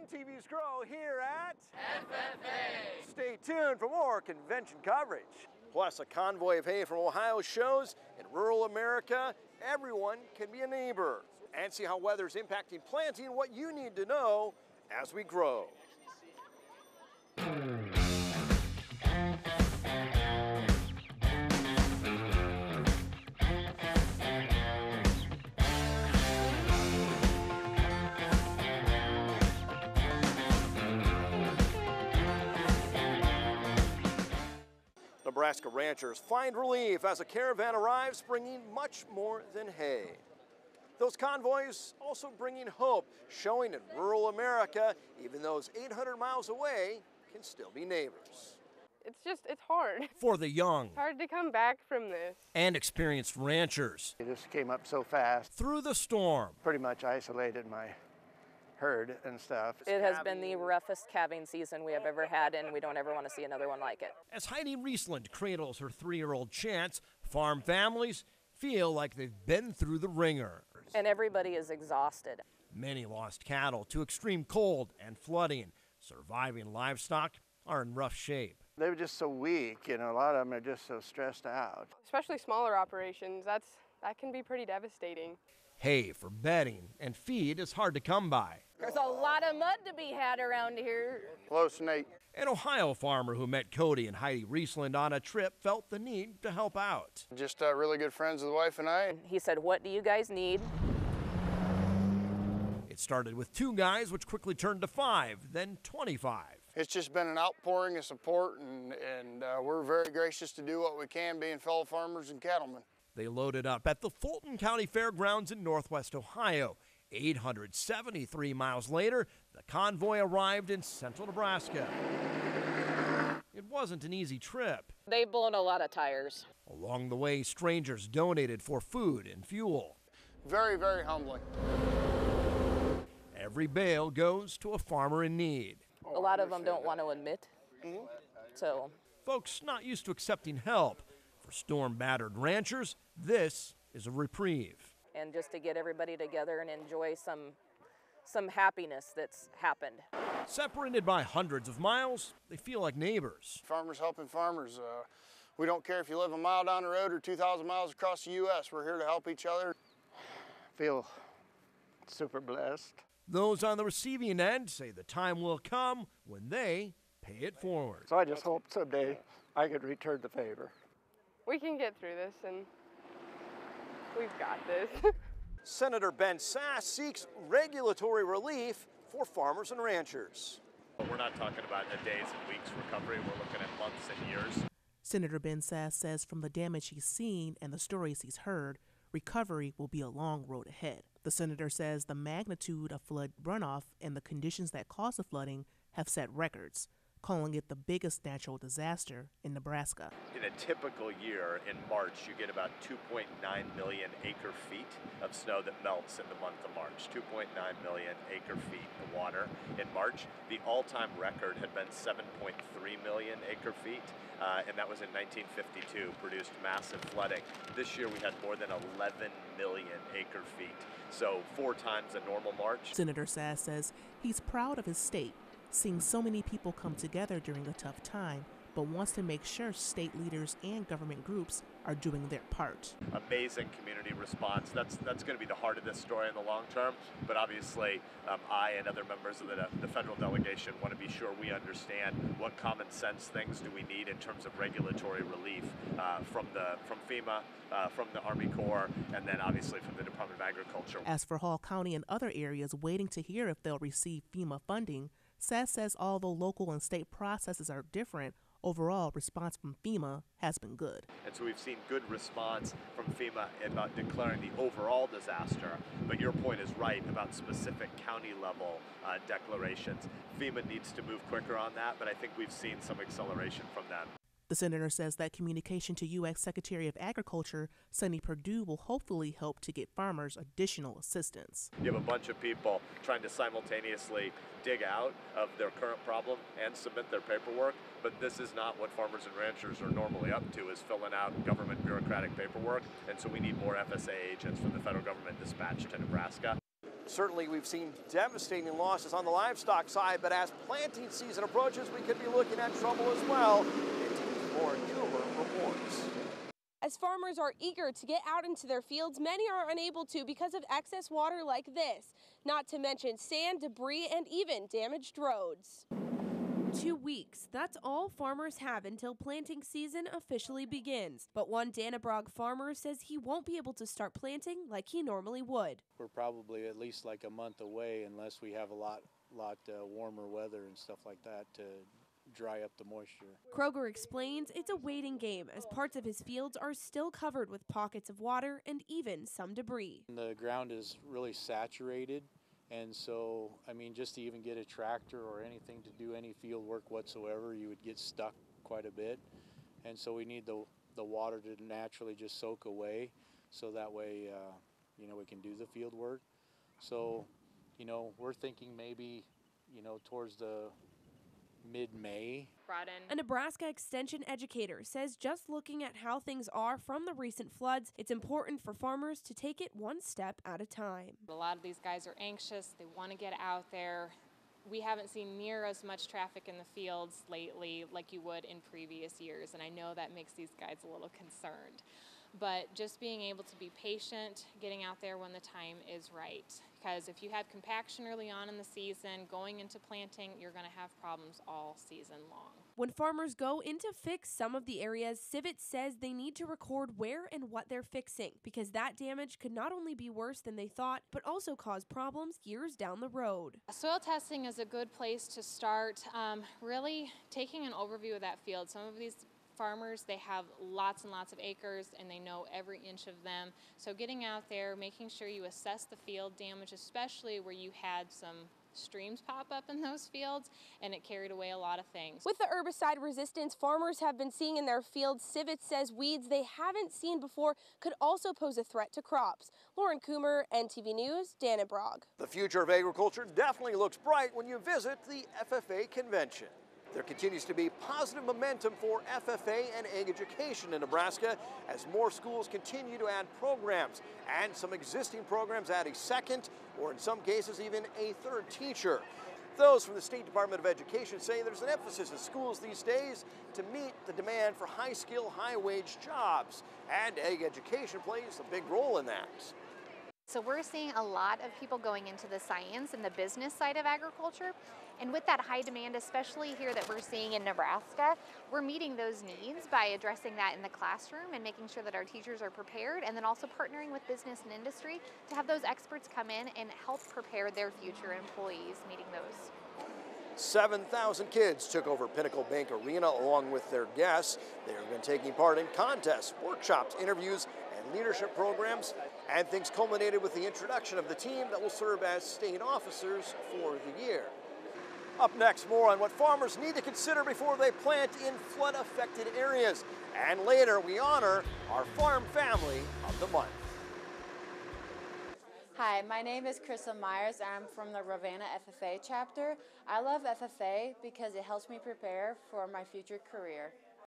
NTV's Grow here at FFA. Stay tuned for more convention coverage. Plus, a convoy of hay from Ohio shows in rural America, everyone can be a neighbor. And see how weather's impacting planting and what you need to know as we grow. Nebraska ranchers find relief as a caravan arrives bringing much more than hay. Those convoys also bringing hope, showing in rural America, even those 800 miles away can still be neighbors. It's hard. For the young. It's hard to come back from this. And experienced ranchers. It just came up so fast. Through the storm. Pretty much isolated my herd and stuff. It has been the roughest calving season we have ever had, and we don't ever want to see another one like it. As Heidi Riesland cradles her 3-year-old Chance, farm families feel like they've been through the ringer. And everybody is exhausted. Many lost cattle to extreme cold and flooding. Surviving livestock are in rough shape. They were just so weak, you know, a lot of them are just so stressed out. Especially smaller operations, that can be pretty devastating. Hay for bedding and feed is hard to come by. There's a lot of mud to be had around here. Close, Nate. An Ohio farmer who met Cody and Heidi Riesland on a trip felt the need to help out. Just really good friends with the wife and I. He said, "What do you guys need?" It started with 2 guys, which quickly turned to 5, then 25. It's just been an outpouring of support, and we're very gracious to do what we can, being fellow farmers and cattlemen. They loaded up at the Fulton County Fairgrounds in Northwest Ohio. 873 miles later, the convoy arrived in central Nebraska. It wasn't an easy trip. They've blown a lot of tires. Along the way, strangers donated for food and fuel. Very, very humbling. Every bale goes to a farmer in need. A lot of them don't want to admit. So, folks not used to accepting help. For storm-battered ranchers, this is a reprieve. And just to get everybody together and enjoy some happiness that's happened. Separated by hundreds of miles, they feel like neighbors. Farmers helping farmers. We don't care if you live a mile down the road or 2,000 miles across the U.S. We're here to help each other. Feel super blessed. Those on the receiving end say the time will come when they pay it forward. So I just hope someday I could return the favor. We can get through this, and we've got this. Senator Ben Sasse seeks regulatory relief for farmers and ranchers. We're not talking about a days and weeks recovery. We're looking at months and years. Senator Ben Sasse says from the damage he's seen and the stories he's heard, recovery will be a long road ahead. The senator says the magnitude of flood runoff and the conditions that cause the flooding have set records, calling it the biggest natural disaster in Nebraska. In a typical year, in March, you get about 2.9 million acre feet of snow that melts in the month of March. 2.9 million acre feet of water in March. The all-time record had been 7.3 million acre feet, and that was in 1952, produced massive flooding. This year we had more than 11 million acre feet, so 4 times a normal March. Senator Sasse says he's proud of his state, seeing so many people come together during a tough time, but wants to make sure state leaders and government groups are doing their part. Amazing community response. That's going to be the heart of this story in the long term, but obviously I and other members of the federal delegation want to be sure we understand what common sense things do we need in terms of regulatory relief from FEMA, from the Army Corps, and then obviously from the Department of Agriculture. As for Hall County and other areas waiting to hear if they'll receive FEMA funding, Sasse says although local and state processes are different, overall response from FEMA has been good. And so we've seen good response from FEMA about declaring the overall disaster, but your point is right about specific county level declarations. FEMA needs to move quicker on that, but I think we've seen some acceleration from them. The senator says that communication to U.S. Secretary of Agriculture, Sonny Perdue, will hopefully help to get farmers additional assistance. You have a bunch of people trying to simultaneously dig out of their current problem and submit their paperwork, but this is not what farmers and ranchers are normally up to, is filling out government bureaucratic paperwork, and so we need more FSA agents from the federal government dispatched to Nebraska. Certainly we've seen devastating losses on the livestock side, but as planting season approaches, we could be looking at trouble as well. NTV's Lauren Coomer reports. As farmers are eager to get out into their fields, many are unable to because of excess water like this, not to mention sand, debris, and even damaged roads. 2 weeks. That's all farmers have until planting season officially begins. But one Dannebrog farmer says he won't be able to start planting like he normally would. We're probably at least like a month away unless we have a lot warmer weather and stuff like that to dry up the moisture. Kroger explains it's a waiting game as parts of his fields are still covered with pockets of water and even some debris. The ground is really saturated. And so, I mean, just to even get a tractor or anything to do any field work whatsoever, you would get stuck quite a bit. And so we need the water to naturally just soak away so that way, you know, we can do the field work. So, you know, we're thinking maybe, you know, towards the mid-May. A Nebraska Extension educator says just looking at how things are from the recent floods, it's important for farmers to take it one step at a time. A lot of these guys are anxious. They want to get out there. We haven't seen near as much traffic in the fields lately like you would in previous years, and I know that makes these guys a little concerned. But just being able to be patient, getting out there when the time is right. Because if you have compaction early on in the season, going into planting, you're going to have problems all season long. When farmers go in to fix some of the areas, Civet says they need to record where and what they're fixing, because that damage could not only be worse than they thought, but also cause problems years down the road. Soil testing is a good place to start, really taking an overview of that field. Some of these farmers, they have lots and lots of acres and they know every inch of them. So getting out there, making sure you assess the field damage, especially where you had some streams pop up in those fields and it carried away a lot of things. With the herbicide resistance farmers have been seeing in their fields, Civet says weeds they haven't seen before could also pose a threat to crops. Lauren Coomer, NTV News, Dannebrog. The future of agriculture definitely looks bright when you visit the FFA Convention. There continues to be positive momentum for FFA and ag education in Nebraska as more schools continue to add programs, and some existing programs add a second, or in some cases even a third teacher. Those from the State Department of Education say there's an emphasis in schools these days to meet the demand for high-skill, high-wage jobs, and ag education plays a big role in that. So we're seeing a lot of people going into the science and the business side of agriculture. And with that high demand, especially here that we're seeing in Nebraska, we're meeting those needs by addressing that in the classroom and making sure that our teachers are prepared, and then also partnering with business and industry to have those experts come in and help prepare their future employees meeting those. 7,000 kids took over Pinnacle Bank Arena along with their guests. They have been taking part in contests, workshops, interviews, and leadership programs, and things culminated with the introduction of the team that will serve as state officers for the year. Up next, more on what farmers need to consider before they plant in flood-affected areas. And later, we honor our farm family of the month. Hi, my name is Krista Myers. I'm from the Ravenna FFA chapter. I love FFA because it helps me prepare for my future career.